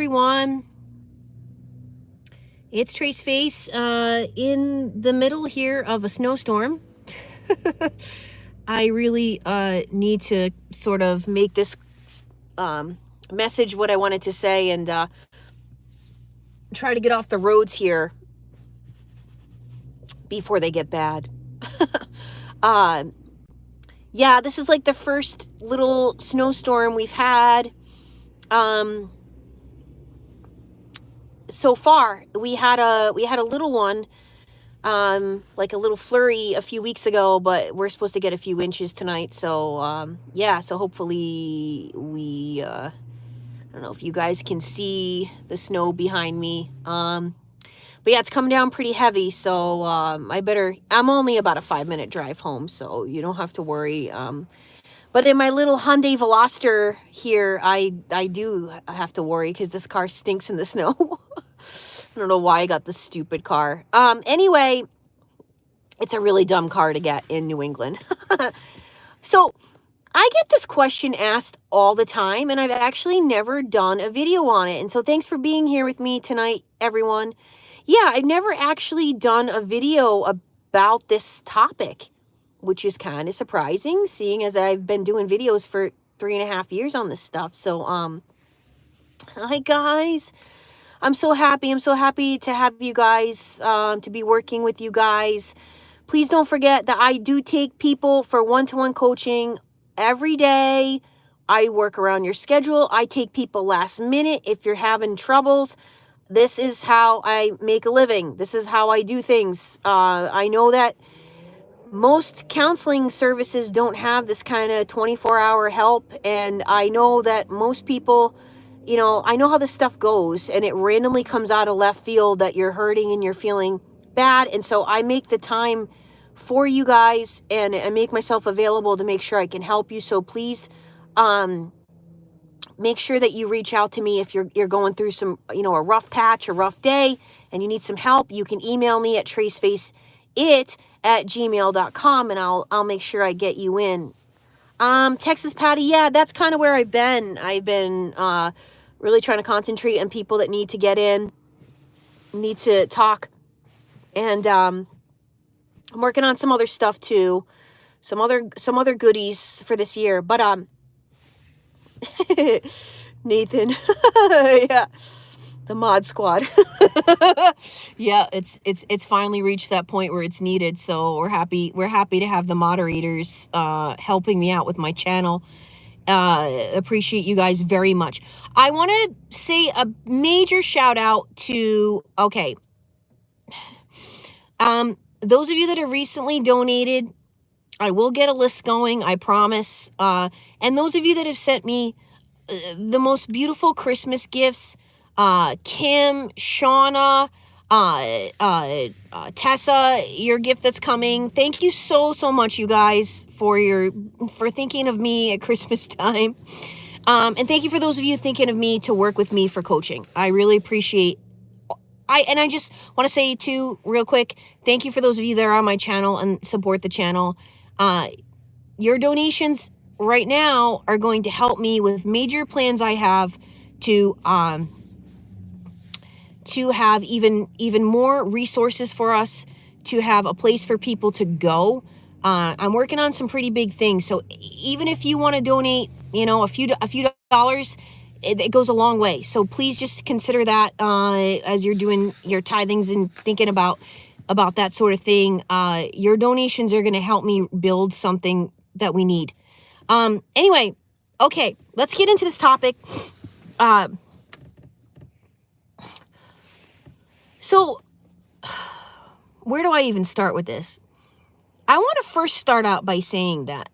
everyone. It's Traceface in the middle here of a snowstorm. I really need to sort of make this message what I wanted to say and try to get off the roads here before they get bad. Yeah, this is like the first little snowstorm we've had. So far, we had a little one, like a little flurry a few weeks ago, but we're supposed to get a few inches tonight. So, yeah, so hopefully we, I don't know if you guys can see the snow behind me. But yeah, it's coming down pretty heavy. So, I'm only about a 5-minute drive home, so you don't have to worry. But in my little Hyundai Veloster here, I do have to worry because this car stinks in the snow. I don't know why I got this stupid car. Anyway, it's a really dumb car to get in New England. So I get this question asked all the time, and I've actually never done a video on it. And so thanks for being here with me tonight, everyone. Yeah, I've never actually done a video about this topic, which is kind of surprising, seeing as I've been doing videos for 3.5 years on this stuff. So, hi guys. I'm so happy. I'm so happy to have you guys, to be working with you guys. Please don't forget that I do take people for one-to-one coaching every day. I work around your schedule. I take people last minute. If you're having troubles, this is how I make a living. This is how I do things. I know that most counseling services don't have this kind of 24-hour help. And I know that most people, you know, I know how this stuff goes, and it randomly comes out of left field that you're hurting and you're feeling bad. And so I make the time for you guys, and I make myself available to make sure I can help you. So please, make sure that you reach out to me if you're going through some, you know, a rough patch, a rough day, and you need some help. You can email me at tracefaceit@gmail.com, and I'll make sure I get you in. Texas Patty, yeah, that's kind of where I've been. I've been really trying to concentrate on people that need to get in, need to talk, and I'm working on some other stuff too, some other goodies for this year. But Nathan, yeah, the mod squad. Yeah, it's finally reached that point where it's needed. So we're happy to have the moderators helping me out with my channel. Appreciate you guys very much. I want to say a major shout out to those of you that have recently donated. I will get a list going, I promise. And those of you that have sent me the most beautiful Christmas gifts, Kim, Shauna, Tessa, your gift that's coming. Thank you so much, you guys, for thinking of me at Christmas time. And thank you for those of you thinking of me to work with me for coaching. I really appreciate. I just want to say too, real quick, thank you for those of you that are on my channel and support the channel. Your donations right now are going to help me with major plans I have to have even more resources for us, to have a place for people to go. I'm working on some pretty big things. So even if you want to donate, you know, a few dollars, it goes a long way. So please just consider that as you're doing your tithings and thinking about that sort of thing. Your donations are going to help me build something that we need. Anyway, okay, let's get into this topic. So where do I even start with this? I want to first start out by saying that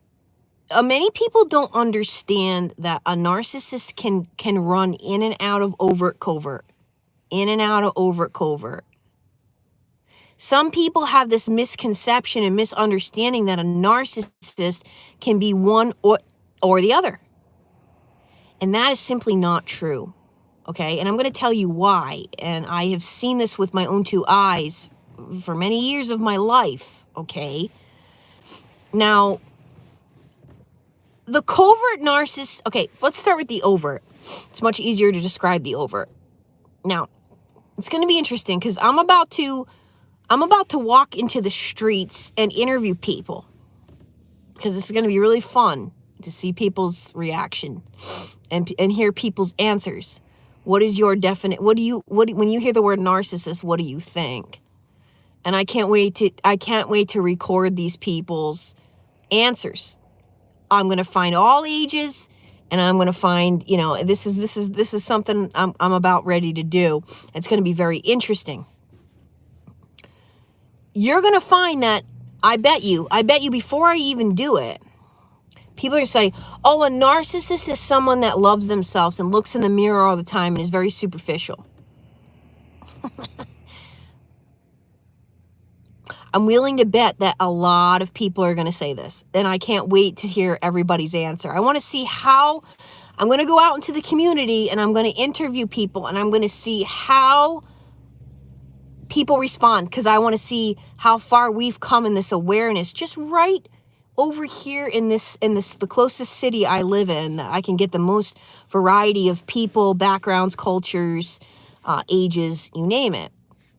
many people don't understand that a narcissist can run in and out of overt covert, in and out of overt covert. Some people have this misconception and misunderstanding that a narcissist can be one or the other. And that is simply not true. Okay, and I'm going to tell you why. And I have seen this with my own two eyes for many years of my life. Okay, now the covert narcissist. Okay, let's start with the overt. It's much easier to describe the overt. Now, it's going to be interesting because I'm about to walk into the streets and interview people, because this is going to be really fun to see people's reaction and hear people's answers. What is your definite, when you hear the word narcissist, what do you think? And I can't wait to record these people's answers. I'm going to find all ages, and I'm going to find, this is something I'm about ready to do. It's going to be very interesting. You're going to find that, I bet you before I even do it, people are going to say, oh, a narcissist is someone that loves themselves and looks in the mirror all the time and is very superficial. I'm willing to bet that a lot of people are going to say this, and I can't wait to hear everybody's answer. I want to see how, I'm going to go out into the community and I'm going to interview people, and I'm going to see how people respond, because I want to see how far we've come in this awareness just right over here in the closest city I live in, that I can get the most variety of people, backgrounds, cultures, ages, you name it.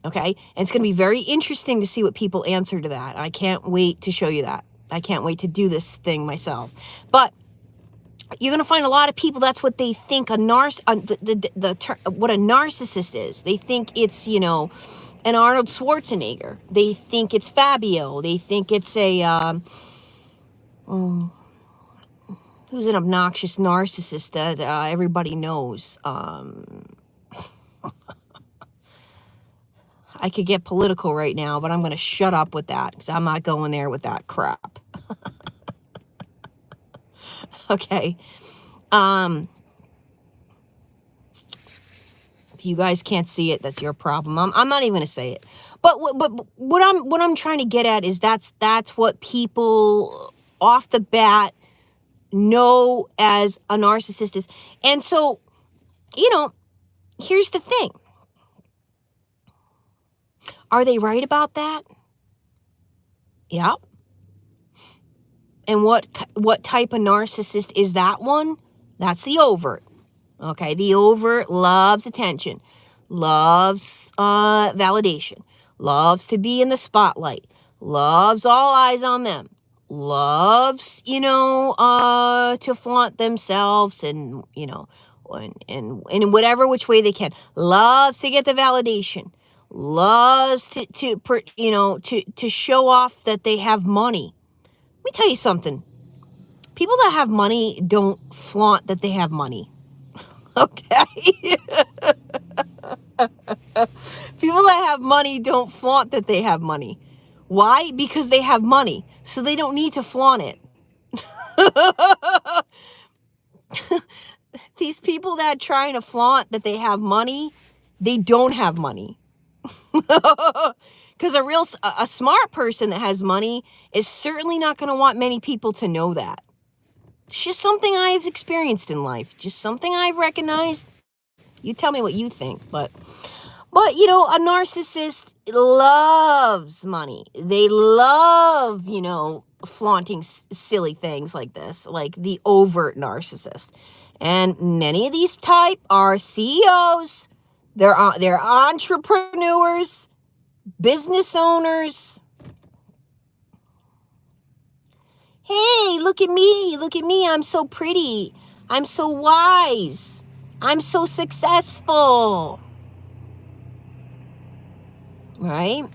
Okay. And it's going to be very interesting to see what people answer to that. I can't wait to show you that. I can't wait to do this thing myself. But you're going to find a lot of people, that's what they think what a narcissist is. They think it's, an Arnold Schwarzenegger. They think it's Fabio. They think it's a, who's an obnoxious narcissist that everybody knows. I could get political right now, but I'm going to shut up with that, because I'm not going there with that crap. Okay. If you guys can't see it, that's your problem. I'm not even going to say it. But what I'm trying to get at is that's what people off the bat know as a narcissist is. And so, here's the thing. Are they right about that? Yeah. And what type of narcissist is that one? That's the overt. Okay, the overt loves attention, loves validation, loves to be in the spotlight, loves all eyes on them, loves, to flaunt themselves and, and in whatever which way they can, loves to get the validation, loves to show off that they have money. Let me tell you something. People that have money don't flaunt that they have money. Okay? People that have money don't flaunt that they have money. Why? Because they have money. So they don't need to flaunt it. These people that are trying to flaunt that they have money, they don't have money. Because a smart person that has money is certainly not going to want many people to know that. It's just something I've experienced in life. Just something I've recognized. You tell me what you think. But a narcissist loves money. They love, flaunting silly things like this, like the overt narcissist. And many of these type are CEOs. They're entrepreneurs, business owners. Hey, look at me. I'm so pretty. I'm so wise. I'm so successful. Right?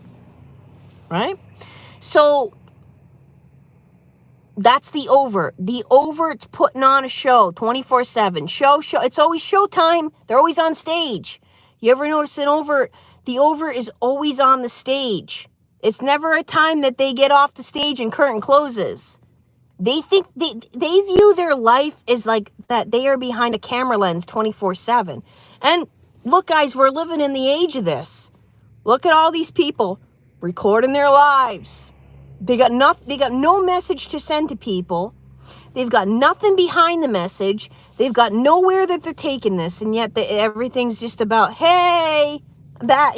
So that's the overt. The overt's putting on a show 24/7. Show. It's always showtime. They're always on stage. You ever notice an overt? The overt is always on the stage. It's never a time that they get off the stage and curtain closes. They think they view their life as like that they are behind a camera lens 24/7. And look, guys, we're living in the age of this. Look at all these people recording their lives. They got no message to send to people. They've got nothing behind the message. They've got nowhere that they're taking this, and yet everything's just about, hey, that,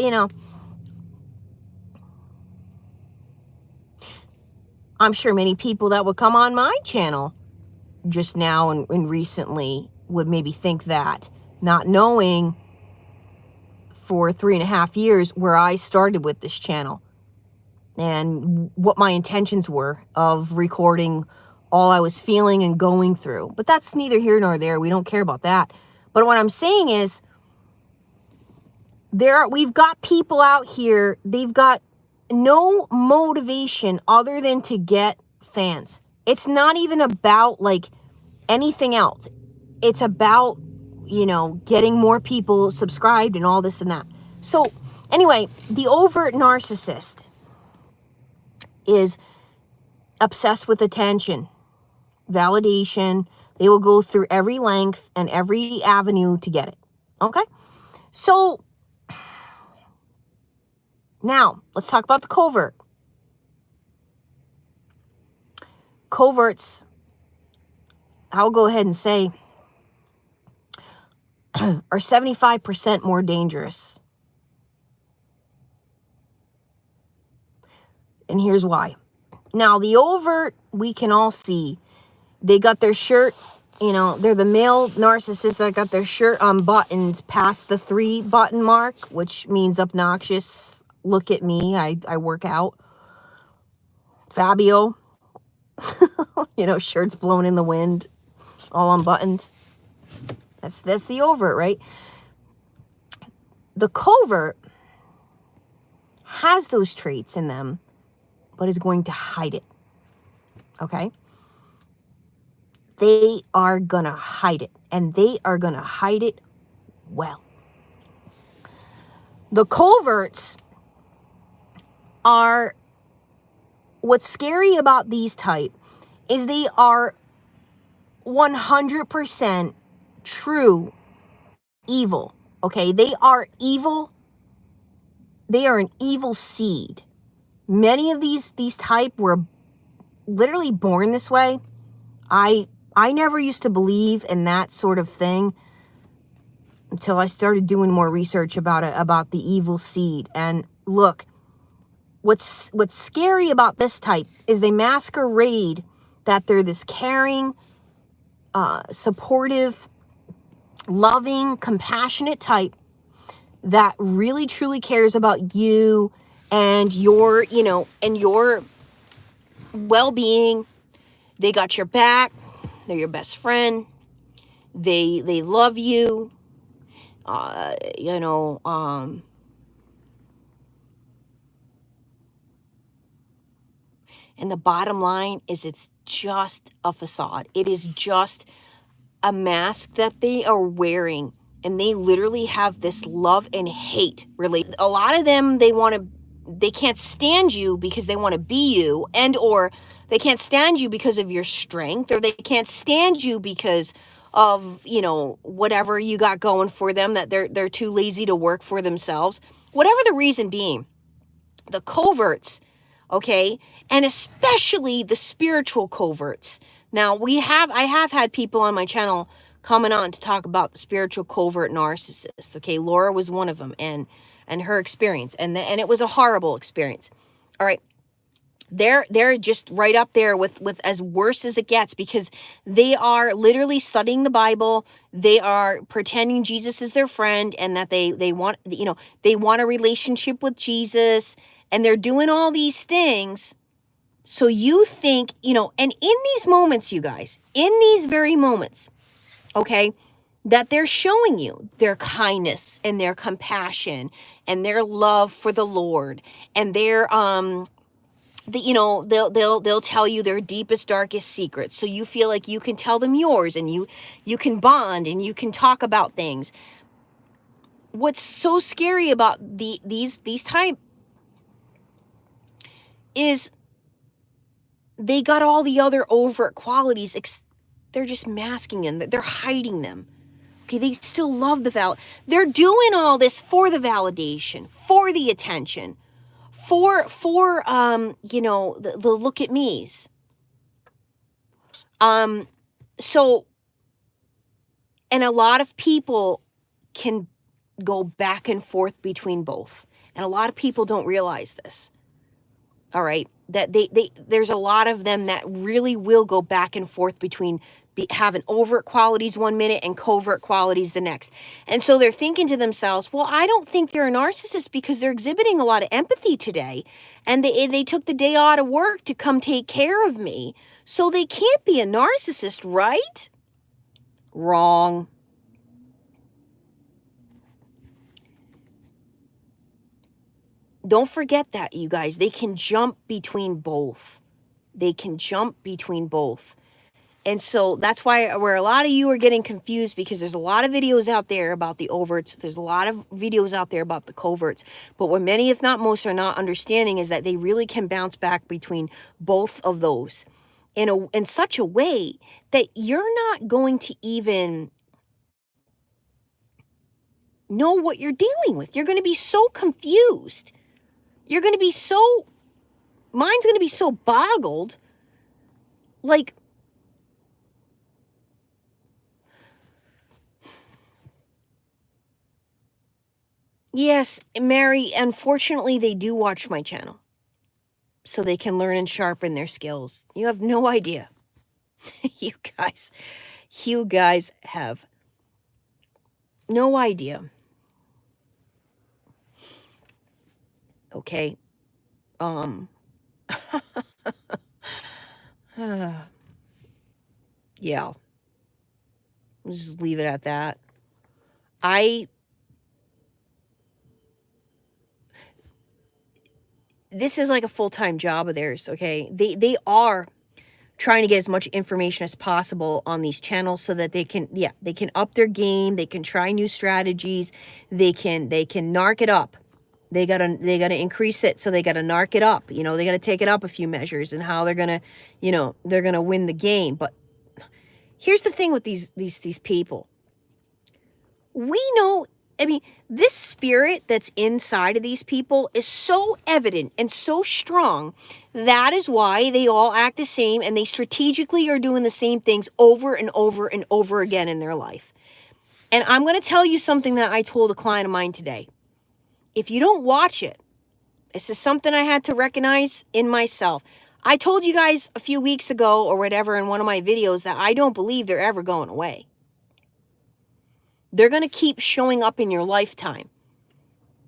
I'm sure many people that would come on my channel just now and recently would maybe think that, not knowing for 3.5 years where I started with this channel and what my intentions were of recording all I was feeling and going through. But that's neither here nor there. We don't care about that. But what I'm saying is, we've got people out here, they've got no motivation other than to get fans. It's not even about like anything else. It's about, getting more people subscribed and all this and that. So anyway, the overt narcissist is obsessed with attention, validation. They will go through every length and every avenue to get it. Okay? So now let's talk about the covert. Coverts, I'll go ahead and say, are 75% more dangerous. And here's why. Now, the overt, we can all see. They got their shirt, they're the male narcissists that got their shirt unbuttoned past the 3 button mark, which means obnoxious. Look at me, I work out. Fabio, shirts blown in the wind, all unbuttoned. That's the overt, right? The covert has those traits in them, but is going to hide it. Okay? They are gonna hide it, and they are gonna hide it well. The coverts are, what's scary about these type is they are 100% true evil. Okay? They are evil. They are an evil seed. Many of these type were literally born this way. I never used to believe in that sort of thing until I started doing more research about it, about the evil seed. And look, what's scary about this type is they masquerade that they're this caring, supportive, loving, compassionate type that really truly cares about you and your, and your well-being. They got your back. They're your best friend. They love you. And the bottom line is, it's just a facade. It is just a mask that they are wearing, and they literally have this love and hate relate. A lot of them, they can't stand you because they want to be you, and or they can't stand you because of your strength, or they can't stand you because of, whatever you got going for them, that they're too lazy to work for themselves. Whatever the reason being, the coverts, okay, and especially the spiritual coverts. Now, I have had people on my channel coming on to talk about the spiritual covert narcissist. Okay, Laura was one of them, and her experience, and it was a horrible experience. All right. They're just right up there with as worse as it gets, because they are literally studying the Bible. They are pretending Jesus is their friend, and that they want, they want a relationship with Jesus, and they're doing all these things. So you think, and in these moments, you guys, in these very moments, okay, that they're showing you their kindness and their compassion and their love for the Lord, and their they'll tell you their deepest, darkest secrets, so you feel like you can tell them yours, and you can bond, and you can talk about things. What's so scary about these type is they got all the other overt qualities. They're just masking them. They're hiding them. Okay, they still love they're doing all this for the validation, for the attention, for the look at me's. So, and a lot of people can go back and forth between both, and a lot of people don't realize this. All right, that there's a lot of them that really will go back and forth between having overt qualities one minute and covert qualities the next. And so they're thinking to themselves, well, I don't think they're a narcissist because they're exhibiting a lot of empathy today. And they took the day out of work to come take care of me. So they can't be a narcissist, right? Wrong. Don't forget that, you guys. They can jump between both. They can jump between both. And so that's where a lot of you are getting confused, because there's a lot of videos out there about the overts. There's a lot of videos out there about the coverts. But what many, if not most, are not understanding is that they really can bounce back between both of those in such a way that you're not going to even know what you're dealing with. You're going to be so confused. You're going to be so, mine's going to be so boggled. Like, yes, Mary, unfortunately, they do watch my channel so they can learn and sharpen their skills. You have no idea. You guys have no idea. Okay. Yeah. Let's just leave it at that. This is like a full-time job of theirs, okay? They are trying to get as much information as possible on these channels so that they can up their game, they can try new strategies, they can narc it up. They gotta increase it, so they gotta narc it up. They gotta take it up a few measures, and how they're gonna, they're gonna win the game. But here's the thing with these people. We know, I mean, this spirit that's inside of these people is so evident and so strong. That is why they all act the same, and they strategically are doing the same things over and over and over again in their life. And I'm going to tell you something that I told a client of mine today. If you don't watch it, this is something I had to recognize in myself. I told you guys a few weeks ago or whatever in one of my videos that I don't believe they're ever going away. They're going to keep showing up in your lifetime.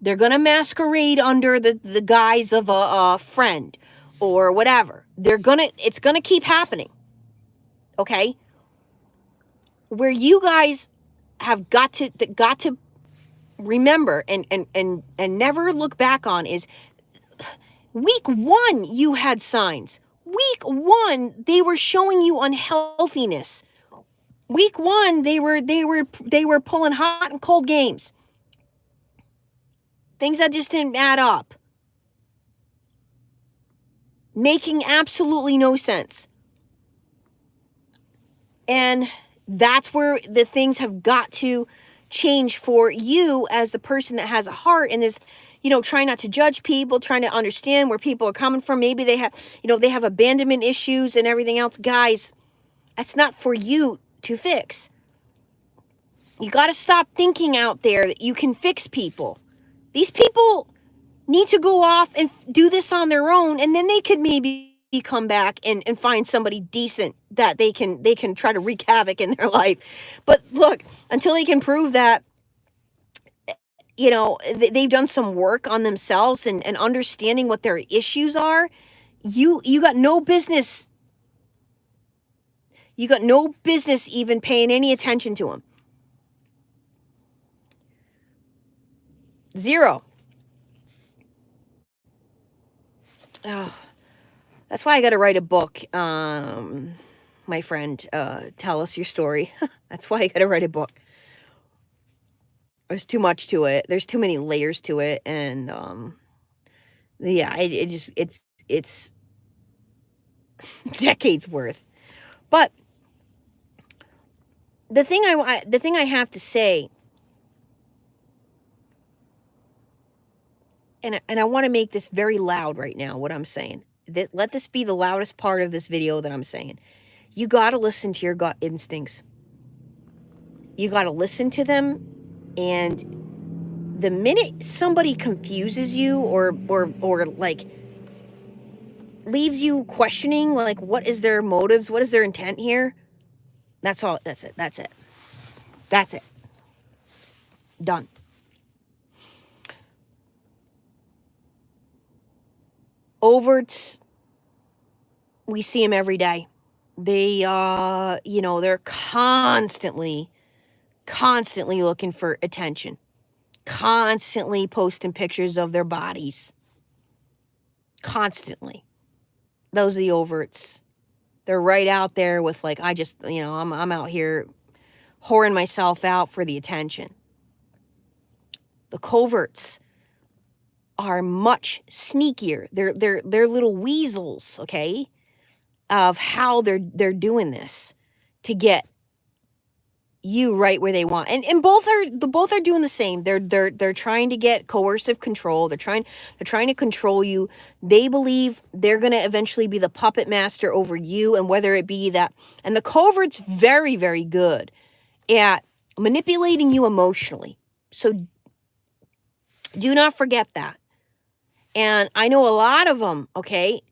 They're going to masquerade under the guise of a friend or whatever. It's going to keep happening. Okay? Where you guys have got to remember and never look back on is week 1 you had signs. Week 1 they were showing you unhealthiness. Week 1 they were pulling hot and cold games. Things that just didn't add up. Making absolutely no sense. And that's where the things have got to change for you as the person that has a heart and is, trying not to judge people, trying to understand where people are coming from. Maybe they have, they have abandonment issues and everything else. Guys, that's not for you to fix. You got to stop thinking out there that you can fix people. These people need to go off and do this on their own, and then they could maybe come back and find somebody decent that they can try to wreak havoc in their life. But look, until they can prove that, they've done some work on themselves and understanding what their issues are, you got no business. You got no business even paying any attention to them. Zero. Oh, that's why I got to write a book. My friend, tell us your story. That's why I got to write a book. There's too much to it. There's too many layers to it. And, yeah, it's decades worth. But the thing I have to say, and I want to make this very loud right now, what I'm saying. Let this be the loudest part of this video that I'm saying. You got to listen to your gut instincts. You got to listen to them. And the minute somebody confuses you or like leaves you questioning, like, what is their motives? What is their intent here? That's all. That's it. That's it. That's it. Done. Overts, we see them every day. They, they're constantly looking for attention, constantly posting pictures of their bodies, constantly. Those are the overts. They're right out there with like, I'm out here whoring myself out for the attention. The coverts are much sneakier. They're little weasels, okay, of how they're doing this to get you right where they want. And both are doing the same. They're trying to get coercive control. They're trying to control you. They believe they're going to eventually be the puppet master over you, and whether it be that. And the covert's very, very good at manipulating you emotionally. So do not forget that. And I know a lot of them, okay?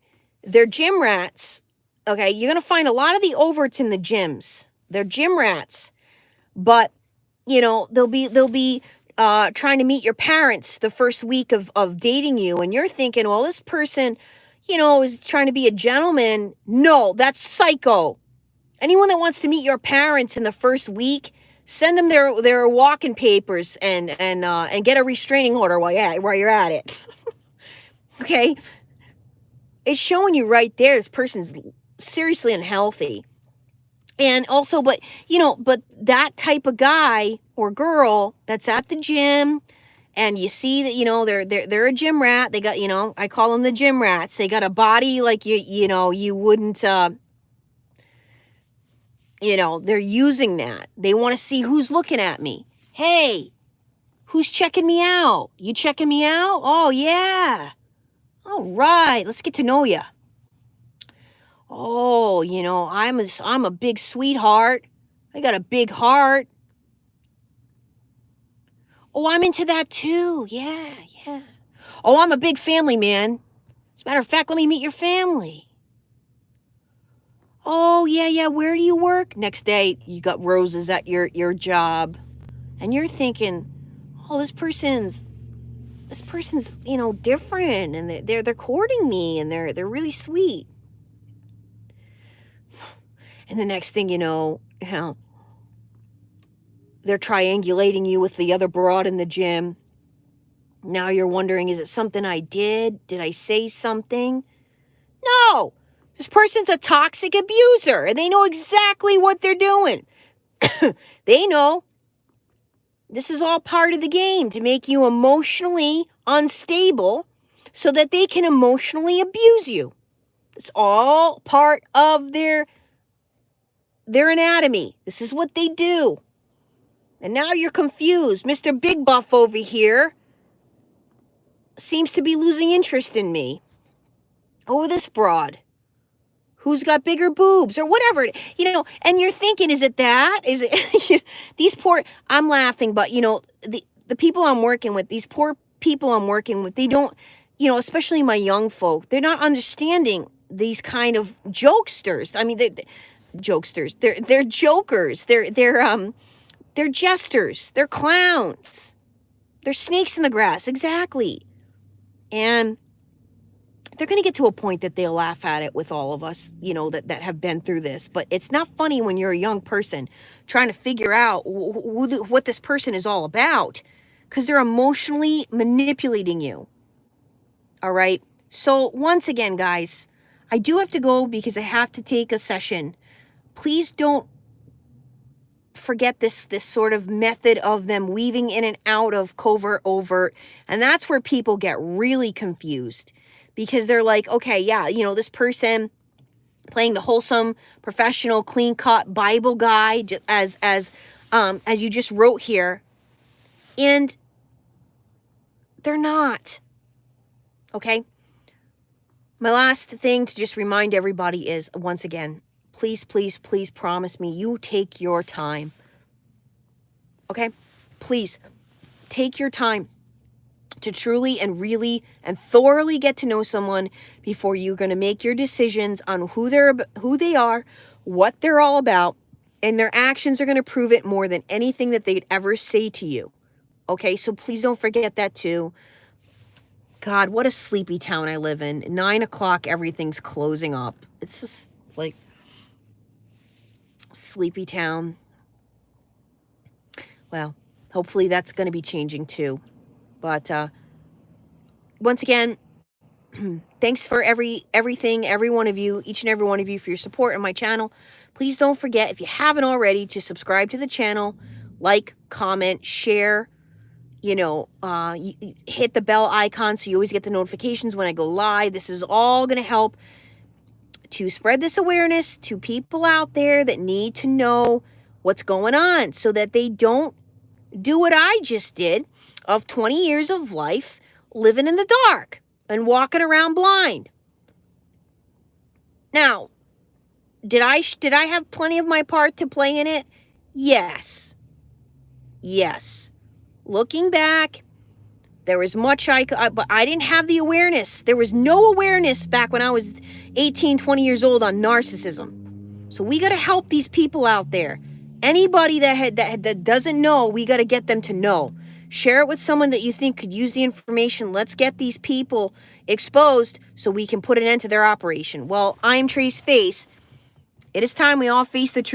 They're gym rats. Okay, you're going to find a lot of the overts in the gyms. They're gym rats. But, they'll be trying to meet your parents the first week of dating you. And you're thinking, well, this person, is trying to be a gentleman. No, that's psycho. Anyone that wants to meet your parents in the first week, send them their walking papers and get a restraining order while you're at it. Okay? It's showing you right there this person's seriously unhealthy. And also, but that type of guy or girl that's at the gym, and you see that, they're a gym rat. They got, I call them the gym rats. They got a body like you wouldn't, they're using that. They want to see who's looking at me. Hey, who's checking me out? You checking me out? Oh, yeah. All right. Let's get to know you. Oh, I'm a big sweetheart. I got a big heart. Oh, I'm into that too. Yeah. Oh, I'm a big family man. As a matter of fact, let me meet your family. Oh, yeah. Where do you work? Next day, you got roses at your job. And you're thinking, oh, this person's, different, and they're courting me, and they're really sweet. And the next thing you know, they're triangulating you with the other broad in the gym. Now you're wondering, is it something I did? Did I say something? No! This person's a toxic abuser, and they know exactly what they're doing. They know this is all part of the game to make you emotionally unstable so that they can emotionally abuse you. It's all part of their anatomy. This is what they do. And now you're confused. Mr. Big Buff over here seems to be losing interest in me over this broad who's got bigger boobs or whatever, and you're thinking, is it that? Is it these poor, I'm laughing, but the people I'm working with, these poor people I'm working with, they don't, especially my young folk, they're not understanding these kind of jokesters. I mean, jokesters. They're jokers. They're jesters. They're clowns. They're snakes in the grass. Exactly. And they're going to get to a point that they'll laugh at it with all of us, that have been through this. But it's not funny when you're a young person trying to figure out what this person is all about, because they're emotionally manipulating you. All right. So once again, guys, I do have to go because I have to take a session. Please don't forget this sort of method of them weaving in and out of covert, overt. And that's where people get really confused, because they're like, okay, yeah, this person playing the wholesome, professional, clean-cut Bible guy, as you just wrote here, and they're not. Okay? My last thing to just remind everybody is, once again, please, please, please promise me you take your time. Okay? Please, take your time to truly and really and thoroughly get to know someone before you're going to make your decisions on who they are, what they're all about, And their actions are going to prove it more than anything that they'd ever say to you. Okay, so please don't forget that too. God, what a sleepy town I live in. 9 o'clock, everything's closing up. It's like sleepy town. Well, hopefully that's going to be changing too. But once again, thanks for everything, every one of you, each and every one of you, for your support on my channel. Please don't forget, if you haven't already, to subscribe to the channel, like, comment, share. You know, hit the bell icon so you always get the notifications when I go live. This is all going to help to spread this awareness to people out there that need to know what's going on, so that they don't do what I just did of 20 years of life living in the dark and walking around blind. Now, did I have plenty of my part to play in it? Yes. Looking back, there was much but I didn't have the awareness. There was no awareness back when I was 18, 20 years old on narcissism. So we got to help these people out there. Anybody that doesn't know, we got to get them to know. Share it with someone that you think could use the information. Let's get these people exposed so we can put an end to their operation. Well, I'm Tracefaceit. It is time we all face the truth.